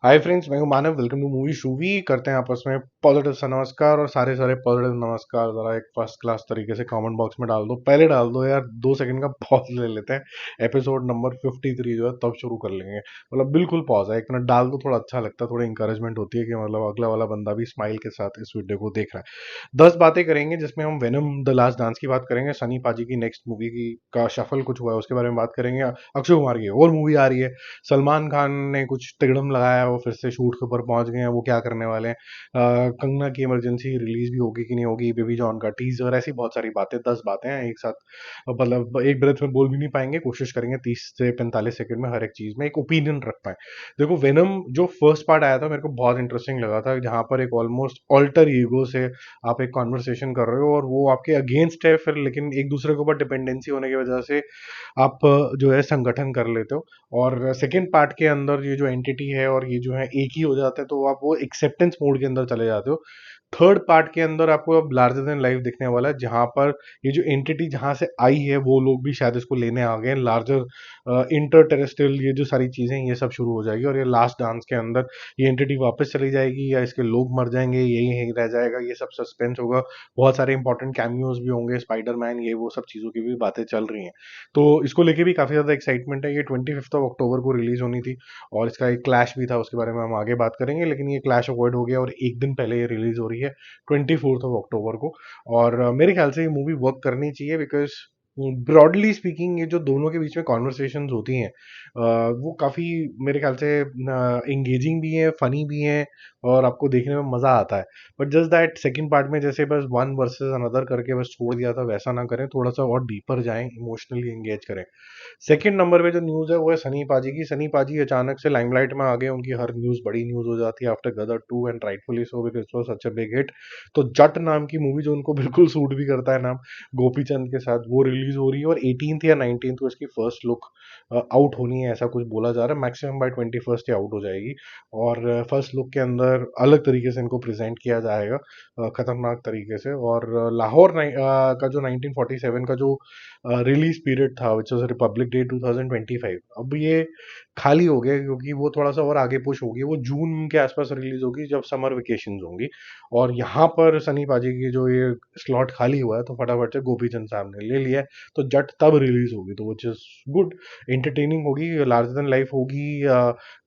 हाय friends, मैं हूं Manav. Welcome to Movie Shoovy. करते हैं आपस में पॉजिटिव सा नमस्कार और सारे सारे पॉजिटिव नमस्कार जरा एक फर्स्ट क्लास तरीके से कमेंट बॉक्स में डाल दो। पहले डाल दो यार, 2 सेकंड का पॉज ले लेते हैं। एपिसोड नंबर 53 जो है तब शुरू कर लेंगे। मतलब बिल्कुल पॉज है, 1 मिनट डाल दो, थोड़ा अच्छा लगता है, थोड़ी इंकरेजमेंट होती है कि मतलब अगला वाला बंदा भी स्माइल के साथ इस वीडियो को देख रहा है। 10 बातें करेंगे जिसमें हम वेनम द लास्ट डांस की बात करेंगे, सनी पाजी की नेक्स्ट मूवी की का शफल कुछ हुआ है उसके बारे में बात करेंगे, अक्षय कुमार की और मूवी आ रही है, सलमान खान ने कुछ तिगड़म लगाया, वो फिर से शूट के ऊपर पहुंच गए हैं, वो क्या करने वाले हैं, कंगना की इमरजेंसी रिलीज भी होगी कि नहीं होगी, बेबी जॉन का टीजर, ऐसी बहुत सारी बातें, 10 बातें हैं एक साथ। मतलब एक ब्रेथ में बोल भी नहीं पाएंगे, कोशिश करेंगे 30 से 45 सेकंड में हर एक चीज में एक ओपिनियन रख पाए। देखो, वेनम जो फर्स्ट पार्ट आया था मेरे को बहुत इंटरेस्टिंग लगा था, जहां पर एक ऑलमोस्ट ऑल्टर ईगो से आप एक कॉन्वर्सेशन कर रहे हो और वो आपके अगेंस्ट है, फिर लेकिन एक दूसरे के ऊपर डिपेंडेंसी होने की वजह से आप जो है संगठन कर लेते हो। और सेकेंड पार्ट के अंदर ये जो एंटिटी है और ये जो है एक ही हो जाता है, तो आप वो एक्सेप्टेंस मोड के अंदर चले जाते हो। थर्ड पार्ट के अंदर आपको अब लार्जर देन लाइफ दिखने वाला है, जहां पर ये जो एंटिटी जहां से आई है वो लोग भी शायद इसको लेने आ गए हैं। लार्जर इंटर टेरेस्ट्रियल ये जो सारी चीजें ये सब शुरू हो जाएगी और ये लास्ट डांस के अंदर ये एंटिटी वापस चली जाएगी या इसके लोग मर जाएंगे, यही यही रह जाएगा, ये सब सस्पेंस होगा। बहुत सारे इंपॉर्टेंट कैमियोज भी होंगे, स्पाइडरमैन, ये वो सब चीजों की भी बातें चल रही हैं। तो इसको लेके भी काफी ज्यादा एक्साइटमेंट है। ये 25 अक्टूबर को रिलीज होनी थी और इसका एक क्लैश भी था, उसके बारे में हम आगे बात करेंगे, लेकिन ये क्लैश अवॉइड हो गया और एक दिन पहले ये रिलीज हो रही है 24 अक्टूबर को। और मेरे ख्याल से ये मूवी वर्क करनी चाहिए, बिकॉज ब्रॉडली स्पीकिंग ये जो दोनों के बीच में कॉन्वर्सेशंस होती हैं वो काफ़ी मेरे ख्याल से इंगेजिंग भी है, फनी भी है और आपको देखने में मज़ा आता है। But just that second part में जैसे बस वन वर्सेस अनदर करके बस छोड़ दिया था, वैसा ना करें, थोड़ा सा और डीपर जाएं, इमोशनली एंगेज करें। सेकंड नंबर पे जो न्यूज़ है वो है सनी पाजी की। सनी पाजी अचानक से लाइमलाइट में आ गए, उनकी हर न्यूज़ बड़ी न्यूज़ हो जाती है after Gadar 2 and rightfully so, because it was such a big hit. तो जट नाम की मूवी जो उनको बिल्कुल सूट भी करता है नाम, गोपी चंद के साथ, वो रिलीज हो रही है और 18th या 19th को इसकी फर्स्ट लुक आउट होनी है, ऐसा कुछ बोला जा रहा है। मैक्सिमम बाय 21st ही आउट हो जाएगी और फर्स्ट लुक के अंदर अलग तरीके से इनको प्रेजेंट किया जाएगा, खतरनाक तरीके से। और लाहौर का जो 1947 का जो रिलीज पीरियड था, विच वॉज रिपब्लिक डे 2025, अब ये खाली हो गया क्योंकि वो थोड़ा सा और आगे पुश होगी, वो जून के आसपास रिलीज होगी जब समर वेकेशन होंगी। और यहाँ पर सनी पाजी की जो ये स्लॉट खाली हुआ है, तो फटाफट से गोपी चंद साहब ने ले लिया है, तो जट तब रिलीज होगी, तो विच इज गुड, एंटरटेनिंग होगी, लार्जर देन लाइफ होगी,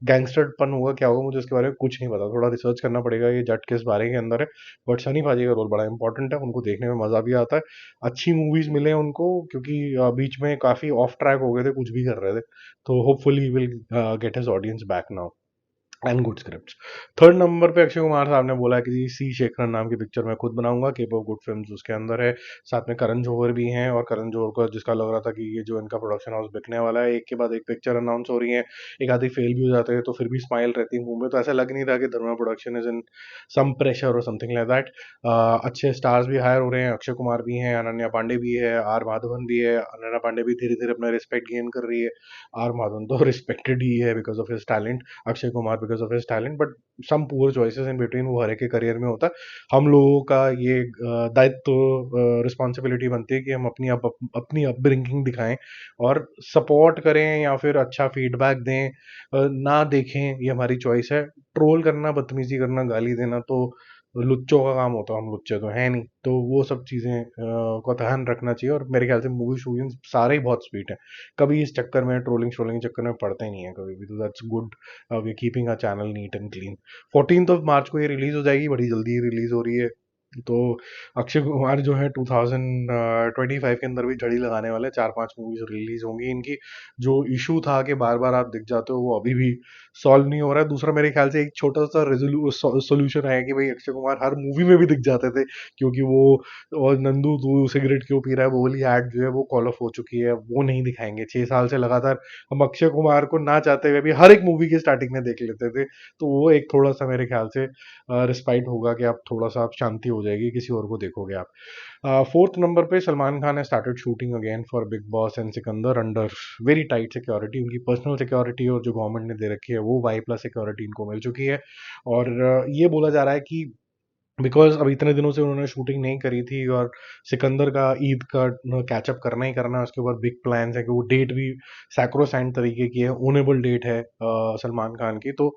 गैंगस्टरपन होगा, क्या होगा मुझे इसके बारे में कुछ नहीं पता, थोड़ा रिसर्च करना पड़ेगा ये जट किस बारे के अंदर है। बट सनी पाजी का रोल बड़ा इंपॉर्टेंट है, उनको देखने में मजा भी आता है, अच्छी मूवीज मिले उनको, क्योंकि बीच में काफी ऑफ ट्रैक हो गए थे, कुछ भी कर रहे थे। तो hopefully will get his audience back now and good scripts. Third number पे अक्षय कुमार साहब ने बोला है कि सी शेखर नाम की पिक्चर मैं खुद बनाऊंगा, केप ऑफ गुड फिल्म्स उसके अंदर है, साथ में करण जौहर भी हैं, और करण जौहर को जिसका लग रहा था कि ये जो इनका प्रोडक्शन हाउस बिकने वाला है, एक के बाद एक पिक्चर अनाउंस हो रही है, एक आधी फेल भी हो जाते हैं तो फिर भी स्माइल रहती है मुंह में, तो ऐसा लग नहीं रहा कि Dharma production is in some pressure और समथिंग लाइक दैट। अच्छे स्टार्स भी हायर हो रहे हैं, अक्षय कुमार भी हैं, अनन्या पांडे भी है, आर माधवन भी है। अनन्या पांडे भी धीरे धीरे अपना रिस्पेक्ट गेन कर रही है, आर माधवन तो रिस्पेक्टेड ही है because of his talent, Akshay Kumar because of his talent, but some poor choices in between, वो हर एक के करियर में होता है। हम लोगों का ये दायित्व, रिस्पॉन्सिबिलिटी बनती है कि हम अपनी अपब्रिंगिंग दिखाएं और सपोर्ट करें या फिर अच्छा फीडबैक दें, ना देखें, ये हमारी चॉइस है। ट्रोल करना, बदतमीजी करना, गाली देना तो लुच्चों का काम होता है, हम लुच्चे तो है नहीं, तो वो सब चीजें का ध्यान रखना चाहिए। और मेरे ख्याल से मूवी स्टूडियो सारे ही बहुत स्वीट हैं, कभी इस चक्कर में ट्रोलिंग शोलिंग चक्कर में पड़ते नहीं है कभी भी, तो that's good. We keeping a channel neat and clean. 14th March को ये रिलीज हो जाएगी, बड़ी जल्दी रिलीज हो रही है। तो अक्षय कुमार जो है 2025 के अंदर भी झड़ी लगाने वाले, 4-5 मूवीज रिलीज होंगी इनकी। जो इशू था कि बार बार आप दिख जाते हो, वो अभी भी सॉल्व नहीं हो रहा है। दूसरा, मेरे ख्याल से एक छोटा सा सोल्यूशन है कि भाई अक्षय कुमार हर मूवी में भी दिख जाते थे, क्योंकि वो और नंदू तू सिगरेट क्यों पी रहा है वो वाली एड जो है वो कॉल ऑफ हो चुकी है, वो नहीं दिखाएंगे। 6 साल से लगातार हम अक्षय कुमार को ना चाहते हुए भी हर एक मूवी की स्टार्टिंग में देख लेते थे, तो वो एक थोड़ा सा मेरे ख्याल से रिस्पाइट होगा कि आप थोड़ा सा आप शांति हो जाएगी, किसी और को देखोगे आप। फोर्थ नंबर पे सलमान खान ने started shooting again for big boss and Sikandar under very tight security. उनकी पर्सनल सिक्योरिटी और जो गवर्नमेंट ने दे रखी है वो वाई प्लस सिक्योरिटी इनको मिल चुकी है। और ये बोला जा रहा है कि बिकॉज अब इतने दिनों से उन्होंने शूटिंग नहीं करी थी और सिकंदर का ईद का कैचअप करना ही करना है, उसके ऊपर बिग प्लान्स है कि वो डेट भी सैक्रोसैंट तरीके की है, ओनेबल डेट है सलमान खान की, तो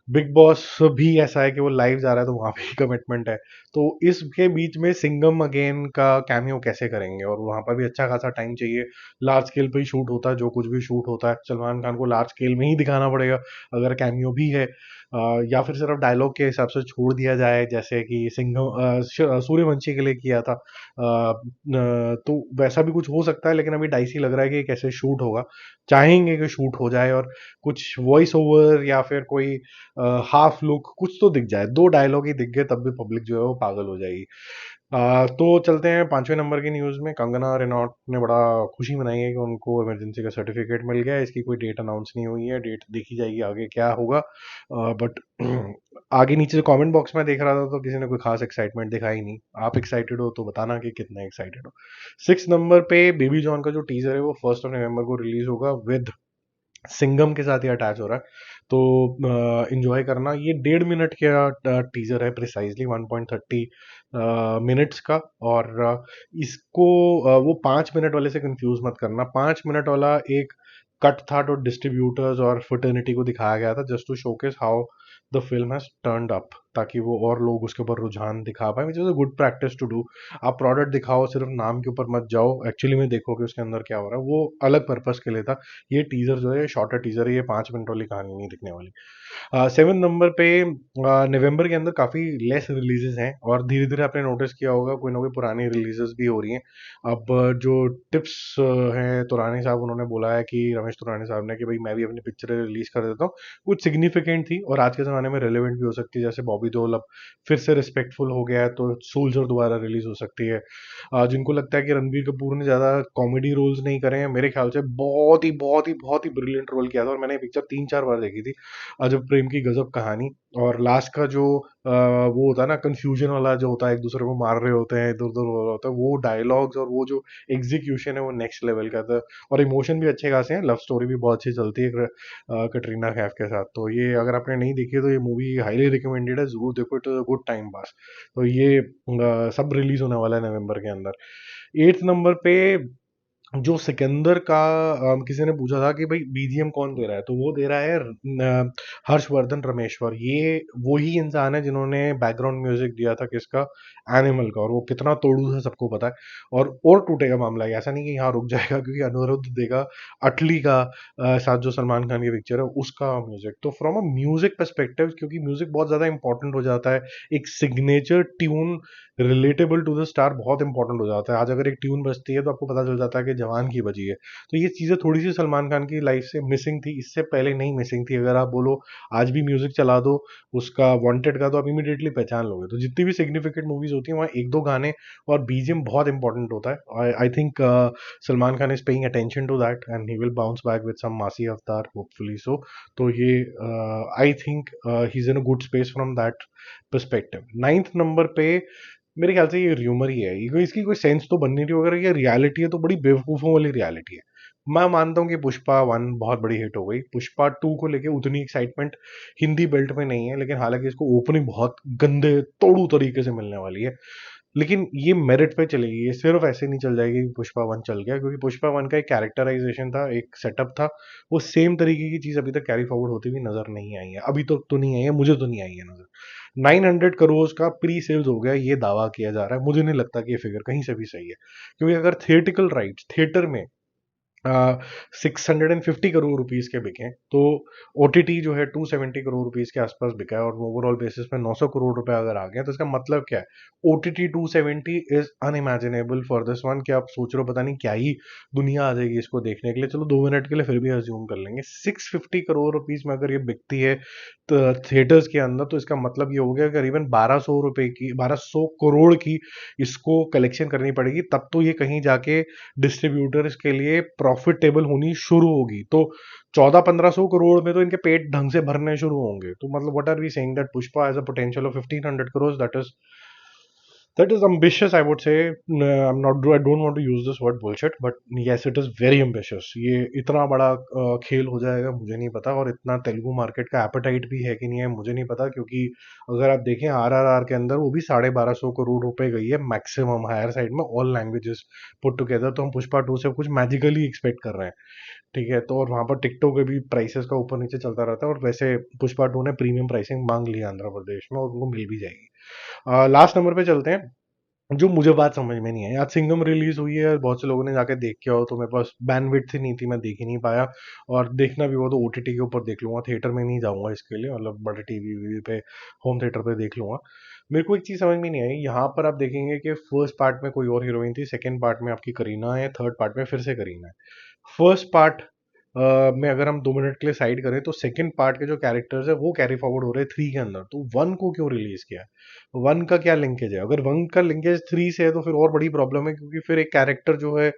बिग बॉस भी ऐसा है कि वो लाइव जा रहा है तो वहाँ भी कमिटमेंट है। तो इसके बीच में सिंघम अगेन का कैमियो कैसे करेंगे, और वहाँ पर भी अच्छा खासा टाइम चाहिए। लार्ज स्केल पे ही शूट होता है, जो कुछ भी शूट होता है सलमान खान को लार्ज स्केल में ही दिखाना पड़ेगा अगर कैमियो भी है। या फिर सिर्फ डायलॉग के हिसाब से छोड़ दिया जाए, जैसे कि सिंघम सूर्यवंशी के लिए किया था। तो वैसा भी कुछ हो सकता है, लेकिन अभी डाइसी लग रहा है कि कैसे शूट होगा। चाहेंगे कि शूट हो जाए और कुछ वॉइस ओवर या फिर कोई हाफ लुक कुछ तो दिख जाए। दो डायलॉग ही दिख गए तब भी पब्लिक जो है वो पागल हो जाएगी। तो चलते हैं 5वें नंबर की न्यूज़ में। कंगना रेनॉट ने बड़ा खुशी मनाई है कि उनको इमरजेंसी का सर्टिफिकेट मिल गया है। इसकी कोई डेट अनाउंस नहीं हुई है, डेट देखी जाएगी आगे क्या होगा। बट आगे नीचे जो कमेंट बॉक्स में देख रहा था तो किसी ने कोई खास एक्साइटमेंट दिखा ही नहीं। आप एक्साइटेड हो तो बताना कि कितना एक्साइटेड हो। 6 नंबर पे बेबी जॉन का जो टीजर है वो 1 नवंबर को रिलीज होगा, विद सिंघम के साथ ही अटैच हो रहा है। तो इंजॉय करना। ये 1.5 मिनट का टीजर है, प्रिसाइजली 1.30 मिनट्स का। और इसको वो 5 मिनट वाले से कंफ्यूज मत करना। 5 मिनट वाला एक कट था जो डिस्ट्रीब्यूटर्स और फर्टर्निटी को दिखाया गया था, just to showcase how the film has turned up, ताकि वो और लोग उसके ऊपर रुझान दिखा पाए, which is a good practice to do. आप प्रोडक्ट दिखाओ, सिर्फ नाम के ऊपर मत जाओ, एक्चुअली में देखो कि उसके अंदर क्या हो रहा है। वो अलग पर्पस के लिए था। ये टीजर जो है शॉर्टर टीजर है, ये 5 मिनट वाली कहानी नहीं दिखने वाली। 7 नंबर पे नवंबर के अंदर काफ़ी लेस रिलीजेस हैं, और धीरे धीरे आपने नोटिस किया होगा कोई ना कोई पुरानी रिलीजेस भी हो रही हैं। अब जो टिप्स हैं, तुरानी साहब उन्होंने बोला है कि रमेश तुरानी साहब ने कि भाई मैं भी अपनी पिक्चर रिलीज कर देता हूँ, कुछ सिग्निफिकेंट थी और आज के ज़माने में रेलिवेंट भी हो सकती है। जैसे बॉबी देओल अब फिर से रिस्पेक्टफुल हो गया है तो सोल्जर दोबारा रिलीज हो सकती है। जिनको लगता है कि रणबीर कपूर ने ज़्यादा कॉमेडी रोल्स नहीं करे हैं, मेरे ख्याल से बहुत ही ब्रिलियंट रोल किया था, और मैंने ये पिक्चर 3-4 बार देखी थी। अजब प्रेम की गजब कहानी। और लास्ट का जो वो होता है ना, कंफ्यूजन वाला जो होता है, एक दूसरे को मार रहे होते हैं, इधर उधर हो रहा होता है, वो डायलॉग्स और वो जो एग्जीक्यूशन है वो नेक्स्ट लेवल का था। और इमोशन भी अच्छे खासे हैं, लव स्टोरी भी बहुत अच्छी चलती है कटरीना कैफ के साथ। तो ये अगर आपने नहीं देखी है तो ये मूवी हाईली रिकमेंडेड है, जरूर देखो, it is a good time pass. तो ये सब रिलीज होने वाला है नवंबर के अंदर। 8 नंबर पे जो सिकंदर का किसी ने पूछा था कि भाई बीजीएम कौन दे रहा है, तो वो दे रहा है हर्षवर्धन रमेश्वर। ये वही इंसान है जिन्होंने बैकग्राउंड म्यूजिक दिया था किसका, एनिमल का, और वो कितना तोड़ू था सबको पता है। और टूटेगा मामला, ये ऐसा नहीं कि यहाँ रुक जाएगा, क्योंकि अनिरुद्ध देगा अटली का साथ जो सलमान खान की पिक्चर है उसका म्यूजिक। तो फ्रॉम अ म्यूजिक परस्पेक्टिव, क्योंकि म्यूजिक बहुत ज्यादा इंपॉर्टेंट हो जाता है, एक signature tune relatable to the star बहुत इंपॉर्टेंट हो जाता है। आज अगर एक ट्यून बजती है तो आपको पता चल जाता है कि जवान की बजी है। तो ये चीज़ें थोड़ी सी सलमान खान की लाइफ से मिसिंग थी, इससे पहले नहीं मिसिंग थी। अगर आप बोलो आज भी म्यूजिक चला दो उसका, वांटेड का, तो आप इमीडिएटली पहचान लोगे। तो जितनी भी सिग्निफिकेंट मूवीज होती हैं वहाँ एक दो गाने और बीजीएम बहुत इंपॉर्टेंट होता है। I think Salman Khan is paying attention to that and he will bounce back with some massy avatar, hopefully so. तो ये I think he is in a good space from that perspective. 9th number पे मेरे ख्याल से ये rumour ही है, ये इसकी कोई सेंस तो बन नहीं रही। अगर ये रियलिटी है तो बड़ी बेवकूफ़ों वाली रियलिटी है। मैं मानता हूँ कि पुष्पा 1 बहुत बड़ी हिट हो गई, पुष्पा 2 को लेके उतनी एक्साइटमेंट हिंदी बेल्ट में नहीं है, लेकिन हालांकि इसको ओपनिंग बहुत गंदे तोड़ू तरीके से मिलने वाली है। लेकिन ये मेरिट पे चलेगी, ये सिर्फ ऐसे नहीं चल जाएगी कि पुष्पा 1 चल गया, क्योंकि पुष्पा 1 का एक कैरेक्टराइजेशन था, एक सेटअप था। वो सेम तरीके की चीज अभी तक कैरी फॉरवर्ड होती हुई नजर नहीं आई है, अभी तो नहीं आई है, मुझे तो नहीं आई है नजर। 900 करोड़ का प्री सेल्स हो गया, ये दावा किया जा रहा है। मुझे नहीं लगता कि ये फिगर कहीं से भी सही है, क्योंकि अगर थिएटिकल राइट्स थिएटर में 650 करोड़ रुपीज के बिके, तो ओटीटी जो है 270 करोड़ रुपीज के आसपास बिका है, और ओवरऑल बेसिस पे 900 करोड़ रुपए अगर आ गए, तो इसका मतलब क्या है, OTT 270 is unimaginable for this one. कि आप सोच रहे हो पता नहीं क्या ही दुनिया आ जाएगी इसको देखने के लिए, चलो 2 मिनट के लिए फिर भी अज्यूम कर लेंगे। 650 करोड़ रुपीज में अगर ये बिकती है तो थिएटर्स के अंदर, तो इसका मतलब ये हो गया करीबन 1200 करोड़ की इसको कलेक्शन करनी पड़ेगी, तब तो ये कहीं जाके डिस्ट्रीब्यूटर्स के लिए प्रॉफिटेबल होनी शुरू होगी। तो 1400-1500 करोड़ में तो इनके पेट ढंग से भरने शुरू होंगे। तो मतलब what are we saying, that Pushpa has a potential of 1500 crore, that is ambitious, I would say. I'm not, I don't want to use this word bullshit, but yes, it is very ambitious. ये इतना बड़ा खेल हो जाएगा मुझे नहीं पता, और इतना तेलुगु मार्केट का एपेटाइट भी है कि नहीं है मुझे नहीं पता, क्योंकि अगर आप देखें RRR के अंदर वो भी 1250 करोड़ रुपए गई है मैक्सिमम हायर साइड में, ऑल लैंग्वेजेस पुट टुगेदर। तो हम पुष्पा 2 से कुछ मैजिकली एक्सपेक्ट कर रहे हैं। ठीक है, तो और वहाँ पर टिकटों के भी प्राइसेस का ऊपर नीचे चलता रहता है, और वैसे पुष्पा 2 ने प्रीमियम प्राइसिंग मांग ली है आंध्र प्रदेश में, और उनको मिल भी जाएगी। लास्ट नंबर पे चलते हैं, जो मुझे बात समझ में नहीं आई। आज सिंघम रिलीज हुई है, बहुत से लोगों ने जाके देख के आओ, तो मेरे पास बैंडविड्थ ही नहीं थी, मैं देख ही नहीं पाया। और देखना भी हो तो ओटीटी के ऊपर देख लूंगा, थिएटर में नहीं जाऊंगा इसके लिए, मतलब बड़े टीवी वीवी पे, होम थिएटर पे देख लूंगा। मेरे को एक चीज समझ में नहीं आई, यहाँ पर आप देखेंगे कि फर्स्ट पार्ट में कोई और हीरोइन थी, सेकंड पार्ट में आपकी करीना है, थर्ड पार्ट में फिर से करीना है। फर्स्ट पार्ट में अगर हम 2 मिनट के लिए साइड करें, तो सेकंड पार्ट के जो कैरेक्टर्स है वो कैरी फॉरवर्ड हो रहे हैं 3 के अंदर, तो 1 को क्यों रिलीज किया? 1 का क्या लिंकेज है? अगर 1 का लिंकेज 3 से है तो फिर और बड़ी प्रॉब्लम है, क्योंकि फिर एक कैरेक्टर जो है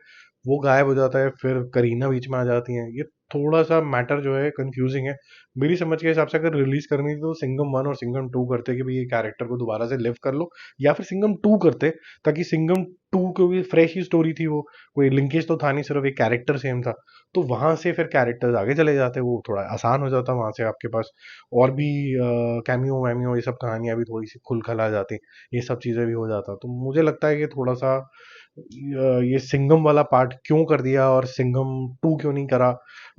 वो गायब हो जाता है, फिर करीना बीच में आ जाती है। ये थोड़ा सा मैटर जो है कंफ्यूजिंग है। मेरी समझ के हिसाब से अगर रिलीज करनी थी तो सिंघम 1 और सिंघम 2 करते कि भाई ये कैरेक्टर को दोबारा से लिव कर लो, या फिर सिंघम 2 करते, ताकि सिंघम 2 क्योंकि फ्रेश ही स्टोरी थी वो, कोई लिंकेज तो था नहीं, सिर्फ एक कैरेक्टर सेम था। तो वहां से फिर कैरेक्टर्स आगे चले जाते, वो थोड़ा आसान हो जाता, वहां से आपके पास और भी कैमियो वैमियो ये सब कहानियां भी थोड़ी सी खुल खला जाती, ये सब चीजें भी हो जाता। तो मुझे लगता है कि थोड़ा सा ये सिंघम वाला पार्ट क्यों कर दिया और सिंघम 2 क्यों नहीं करा?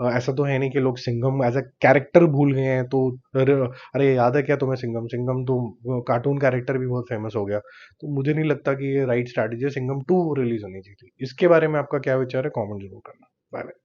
ऐसा तो है नहीं कि लोग सिंघम एज अ कैरेक्टर भूल गए हैं, तो अरे याद है क्या तुम्हें सिंघम? सिंघम तो कार्टून कैरेक्टर भी बहुत फेमस हो गया। तो मुझे नहीं लगता कि ये राइट स्ट्रैटेजी है, सिंघम 2 रिलीज होनी चाहिए थी। इसके बारे में आपका क्या विचार है? कमेंट जरूर करना। Bye bye.